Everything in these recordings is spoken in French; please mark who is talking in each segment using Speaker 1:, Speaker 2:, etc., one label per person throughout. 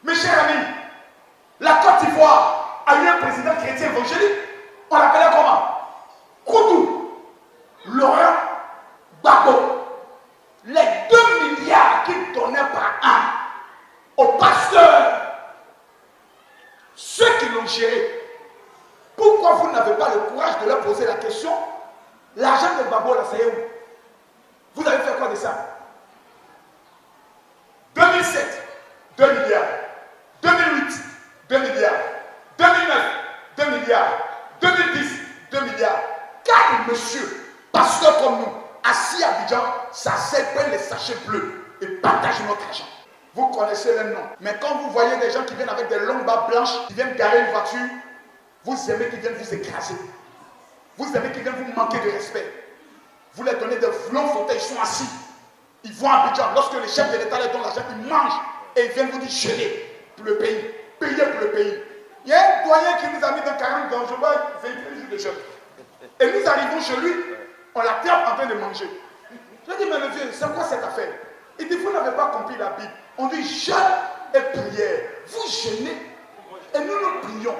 Speaker 1: Mes chers amis, la Côte d'Ivoire a eu un président chrétien évangélique. On l'appelait comment? Koudou, Laurent Gbagbo. Les 2 milliards qu'il donnait par an aux pasteurs, ceux qui l'ont géré, pourquoi vous n'avez pas le courage de leur poser la question? L'argent de Gbagbo, là, c'est où? Vous avez fait quoi de ça? 2007, 2 milliards. 2008, 2 milliards. 2009, 2 milliards. 2010, 2 milliards. 4 monsieur, pasteurs comme nous, assis à Abidjan, ça prennent les sachets bleus et partagent notre argent. Vous connaissez les noms. Mais quand vous voyez des gens qui viennent avec des longues barbes blanches, qui viennent garer une voiture, vous aimez qu'ils viennent vous écraser. Vous aimez qu'ils viennent vous manquer de respect. Vous leur donnez de longs fauteuils, ils sont assis. Ils vont à Abidjan. Lorsque le chef de l'État leur donne l'argent, ils mangent et ils viennent vous dire gérer pour le pays, payer pour le pays. Il y a un doyen qui nous a mis dans 40 ans, je vois véhiculer le jeune. Et nous arrivons chez lui, on l'attrape en train de manger. Je dis, mais le vieux, c'est quoi cette affaire? Il dit, vous n'avez pas compris la Bible. On dit jeûne et prière. Vous jeûnez et nous prions.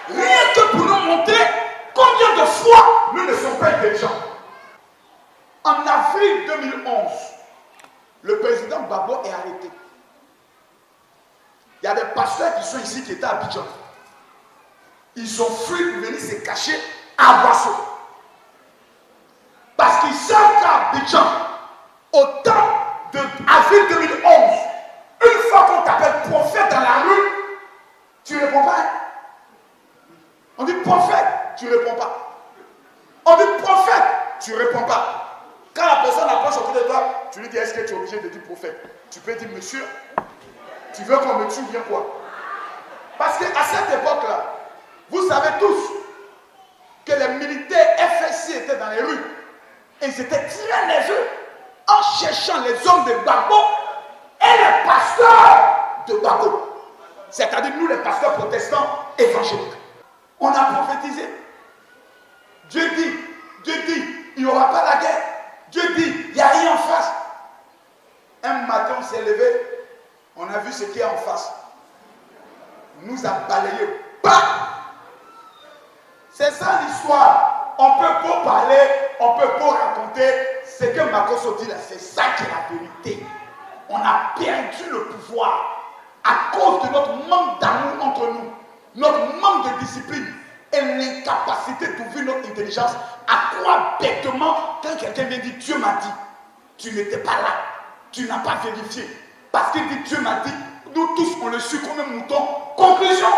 Speaker 1: Rien que pour nous montrer combien de fois nous ne sommes pas intelligents. En avril 2011, le président Gbagbo est arrêté. Il y a des pasteurs qui sont ici qui étaient à Abidjan. Ils ont fui pour venir se cacher à Boisseau. Parce qu'ils savent qu'à Abidjan, au temps d'avril 2011, une fois qu'on t'appelle prophète dans la rue, tu ne réponds pas. On dit prophète, tu ne réponds pas. On dit prophète, tu ne réponds pas. Quand la personne approche autour de toi, tu lui dis, est-ce que tu es obligé de dire prophète? Tu peux dire, monsieur, tu veux qu'on me tue ou bien quoi? Parce qu'à cette époque-là, vous savez tous que les militaires FSI étaient dans les rues et ils étaient très nerveux en cherchant les hommes de Gbagbo et les pasteurs de Gbagbo. C'est-à-dire nous les pasteurs protestants évangéliques. On a prophétisé. Dieu dit, il n'y aura pas la guerre. Dieu dit, il n'y a rien en face. Un matin, on s'est levé, on a vu ce qu'il y a en face. Nous a balayé. Bah! C'est ça l'histoire. On peut pas parler, on peut pas raconter. Ce que Makosso dit là, c'est ça qui est la vérité. On a perdu le pouvoir à cause de notre manque d'amour entre nous, notre manque de discipline et l'incapacité d'ouvrir notre intelligence à croire bêtement quand quelqu'un vient dire Dieu m'a dit. Tu n'étais pas là, tu n'as pas vérifié. Parce qu'il dit Dieu m'a dit, nous tous on le suit comme un mouton. Conclusion,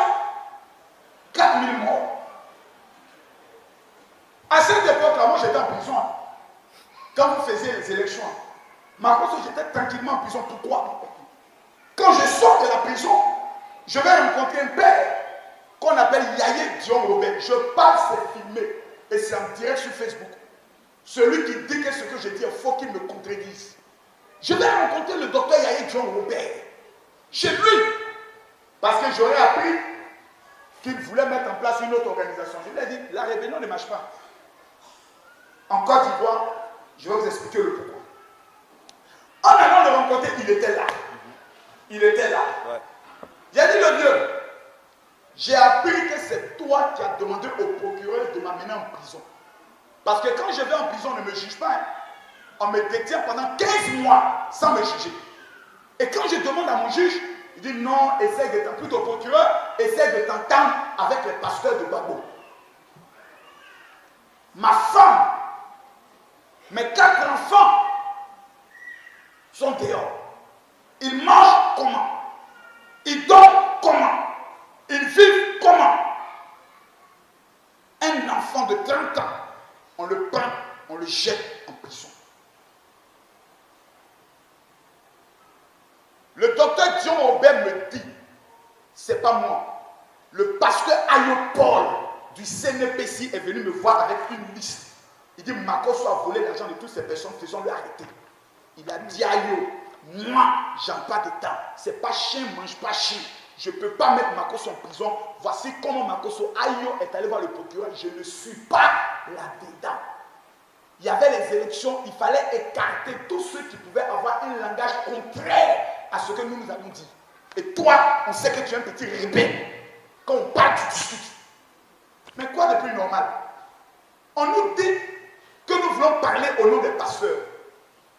Speaker 1: 4000 morts. À cette époque-là, moi j'étais en prison. Quand vous faisiez les élections, Makosso, j'étais tranquillement en prison. Pourquoi? Quand je sors de la prison, je vais rencontrer un père qu'on appelle Yahya Dion Robert. Je parle, c'est filmé et c'est en direct sur Facebook. Celui qui dit que ce que je dis, il faut qu'il me contredise. Je vais rencontrer le docteur Yahya Dion Robert chez lui parce que j'aurais appris qu'il voulait mettre en place une autre organisation. Je lui ai dit, la rébellion ne marche pas. En Côte d'Ivoire, je vais vous expliquer le pourquoi. En allant le rencontrer, il était là. Il était là. Ouais. J'ai dit le Dieu, j'ai appris que c'est toi qui as demandé au procureur de m'amener en prison. Parce que quand je vais en prison, on ne me juge pas. Hein. On me détient pendant 15 mois sans me juger. Et quand je demande à mon juge, il dit non, essaie de t'entendre, plutôt procureur, essaie de t'entendre avec les pasteurs de Gbagbo. Ma femme, mes 4 enfants sont dehors. Ils mangent comment? Ils dorment comment? Ils vivent comment? Un enfant de 30 ans, on le prend, on le jette en prison. Le docteur Dion Robert me dit, c'est pas moi, le pasteur Ayopol du CNPC est venu me voir avec une liste. Il dit, Makosso a volé l'argent de toutes ces personnes, faisons-le arrêter. Il a dit, Ayo, moi, j'en pas de temps. C'est pas chien, mange pas chien. Je ne peux pas mettre Makosso en prison. Voici comment Makosso Ayo est allé voir le procureur. Je ne suis pas là-dedans. Il y avait les élections, il fallait écarter tous ceux qui pouvaient avoir un langage contraire à ce que nous avons dit. Et toi, on sait que tu es un petit rebelle. Quand on parle, tu discutes. Mais quoi de plus normal? On nous dit que nous voulons parler au nom des pasteurs.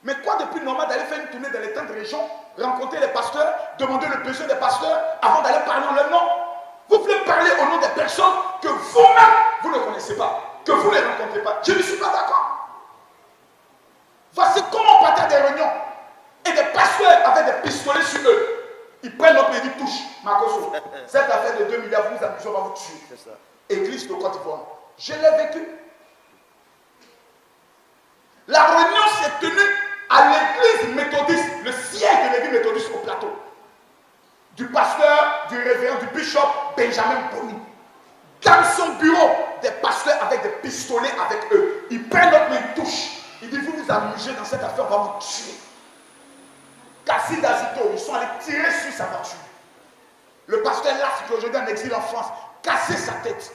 Speaker 1: Mais quoi de plus normal d'aller faire une tournée dans les 30 régions, rencontrer les pasteurs, demander le besoin des pasteurs avant d'aller parler en leur nom? Vous voulez parler au nom des personnes que vous-même, vous ne connaissez pas, que vous ne rencontrez pas. Je ne suis pas d'accord. Voici comment on partait à des réunions et des pasteurs avec des pistolets sur eux. Ils prennent notre pays, touchent. Makoso, cette affaire de 2 milliards, vous vous amusez, on va vous tuer. C'est ça. Église de Côte d'Ivoire. Je l'ai vécu. La réunion s'est tenue à l'église méthodiste, le siège de l'église méthodiste au plateau. Du pasteur, du révérend, du bishop Benjamin Boni. Dans son bureau, des pasteurs avec des pistolets avec eux. Ils prennent notre main, ils touchent. Ils disent, vous vous amusez dans cette affaire, on va vous tuer. Cassis d'Azito, ils sont allés tirer sur sa voiture. Le pasteur Las, qui est aujourd'hui en exil en France, casser sa tête.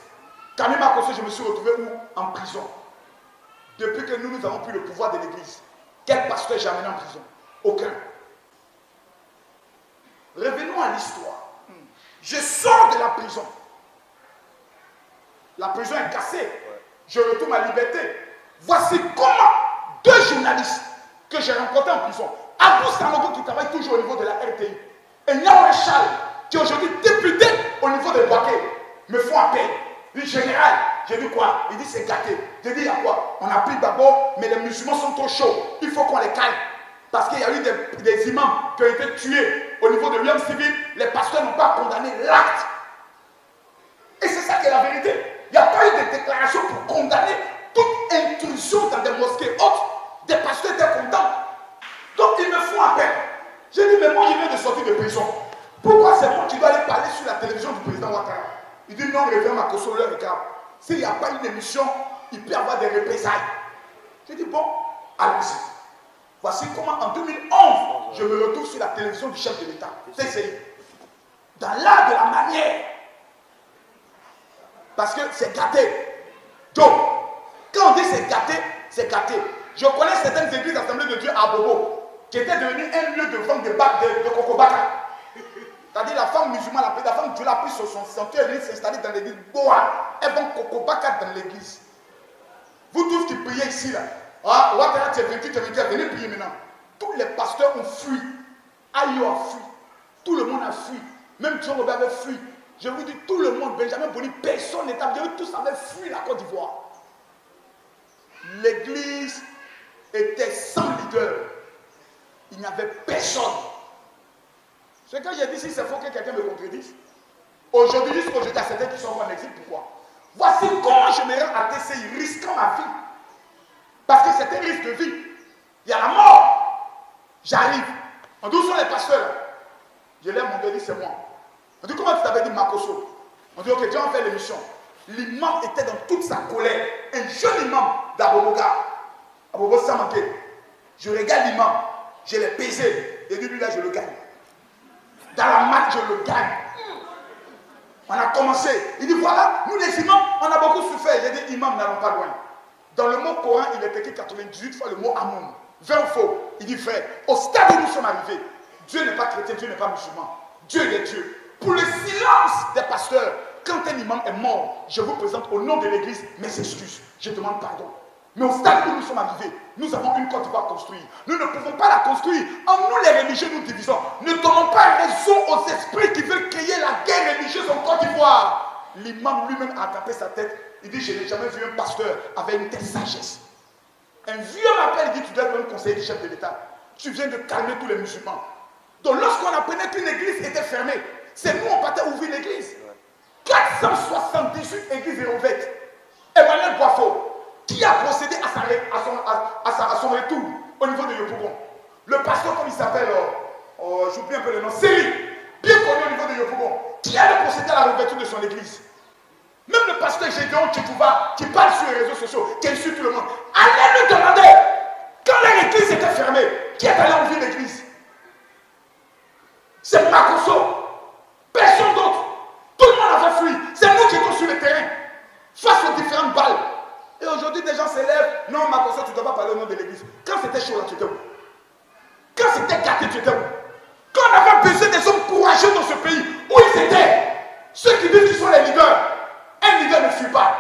Speaker 1: Camille Makoso, je me suis retrouvé où? En prison. Depuis que nous avons pris le pouvoir de l'église, quel pasteur j'ai amené en prison? Aucun. Revenons à l'histoire. Je sors de la prison. La prison est cassée. Je retourne à liberté. Voici comment 2 journalistes que j'ai rencontrés en prison, Abou Sanogo qui travaille toujours au niveau de la RTI, et Niaoué Charles qui est aujourd'hui député au niveau de Boaké, me font appel. Il dit, général, j'ai dit quoi? Il dit, c'est gâté. J'ai dit, il y a quoi? On a pris d'abord, mais les musulmans sont trop chauds. Il faut qu'on les calme. Parce qu'il y a eu des imams qui ont été tués au niveau de l'homme civil. Les pasteurs n'ont pas condamné l'acte. Et c'est ça qui est la vérité. Il n'y a pas eu de déclaration pour condamner toute intrusion dans des mosquées hautes. Des pasteurs étaient contents. Donc ils me font appel. J'ai dit, mais moi je viens de sortir de prison. Pourquoi c'est moi qui dois aller parler sur la télévision du président Ouattara? Il dit, non, révérend Makoso, le regarde. S'il n'y a pas une émission, il peut y avoir des représailles. J'ai dit, bon, allons-y. Voici comment en 2011, je me retrouve sur la télévision du chef de l'État, TCI. Dans l'art de la manière. Parce que c'est gâté. Donc, quand on dit c'est gâté, c'est gâté. Je connais certaines églises d'Assemblée de Dieu à Bobo, qui étaient devenues un lieu de vente de Kokobaka. C'est-à-dire la femme musulmane, la femme Dieu l'a pris sur son ceinture, elle s'est installée dans l'église. Boa, elles vont Kokobaka dans l'église. Vous tous qui priez ici, là, ah, Ouattara, tu es vaincu, venez prier maintenant. Tous les pasteurs ont fui. Ayo a fui. Tout le monde a fui. Même John Robert avait fui. Je vous dis, tout le monde, Benjamin Boni, personne n'était. Tous avaient fui la Côte d'Ivoire. L'église était sans leader. Il n'y avait personne. Ce que j'ai dit ici, c'est faux que quelqu'un me contredise. Aujourd'hui, jusqu'aujourd'hui, il y a certains qui sont en exil. Pourquoi? Voici comment je me rends à TCI, risquant ma vie. Parce que c'est un risque de vie. Il y a la mort. J'arrive. On dit, où sont les pasteurs? Je lève mon doigt, dit, c'est moi. On dit, comment tu t'avais dit Makoso? On dit, ok, déjà on fait l'émission. L'imam était dans toute sa colère. Un jeune imam d'Aboboga. Abobo Samanké. Je regarde l'imam. Je l'ai pesé. Et lui, là, je le gagne. Dans la match, je le gagne. On a commencé. Il dit, voilà, nous les imams, on a beaucoup souffert. J'ai dit, imam, n'allons pas loin. Dans le mot Coran, il est écrit 98 fois le mot Amoun. 20 faux. Il dit, frère, au stade où nous sommes arrivés, Dieu n'est pas chrétien, Dieu n'est pas musulman. Dieu est Dieu. Pour le silence des pasteurs, quand un imam est mort, je vous présente au nom de l'église mes excuses. Je demande pardon. Mais au stade où nous sommes arrivés, nous avons une Côte d'Ivoire construire. Nous ne pouvons pas la construire. En nous, les religieux, nous divisons. Ne donnons pas raison aux esprits qui veulent créer la guerre religieuse en Côte d'Ivoire. L'imam lui-même a tapé sa tête. Il dit, je n'ai jamais vu un pasteur avec une telle sagesse. Un vieux m'appelle, il dit, tu dois être un conseiller du chef de l'État. Tu viens de calmer tous les musulmans. Donc lorsqu'on apprenait qu'une église était fermée, c'est nous, on partait ouvrir l'église. 478 églises réouvertes. Emmanuel Boifo, qui a procédé à son retour au niveau de Yopougon. Le pasteur, comme il s'appelle, j'oublie un peu le nom, Séri, bien connu au niveau de Yopougon, qui a procédé à la réouverture de son église. Même le pasteur Gédéon Tchitouva, qui parle sur les réseaux sociaux, qui insulte tout le monde, allez lui demander, quand l'église était fermée, qui est allé ouvrir l'église? C'est Makoso. Personne d'autre. Tout le monde avait fui. C'est nous qui étions sur le terrain, face aux différentes balles. Et aujourd'hui, des gens s'élèvent. Non, Makoso, tu ne dois pas parler au nom de l'église. Quand c'était chaud là, tu étais où? Quand ne suis pas.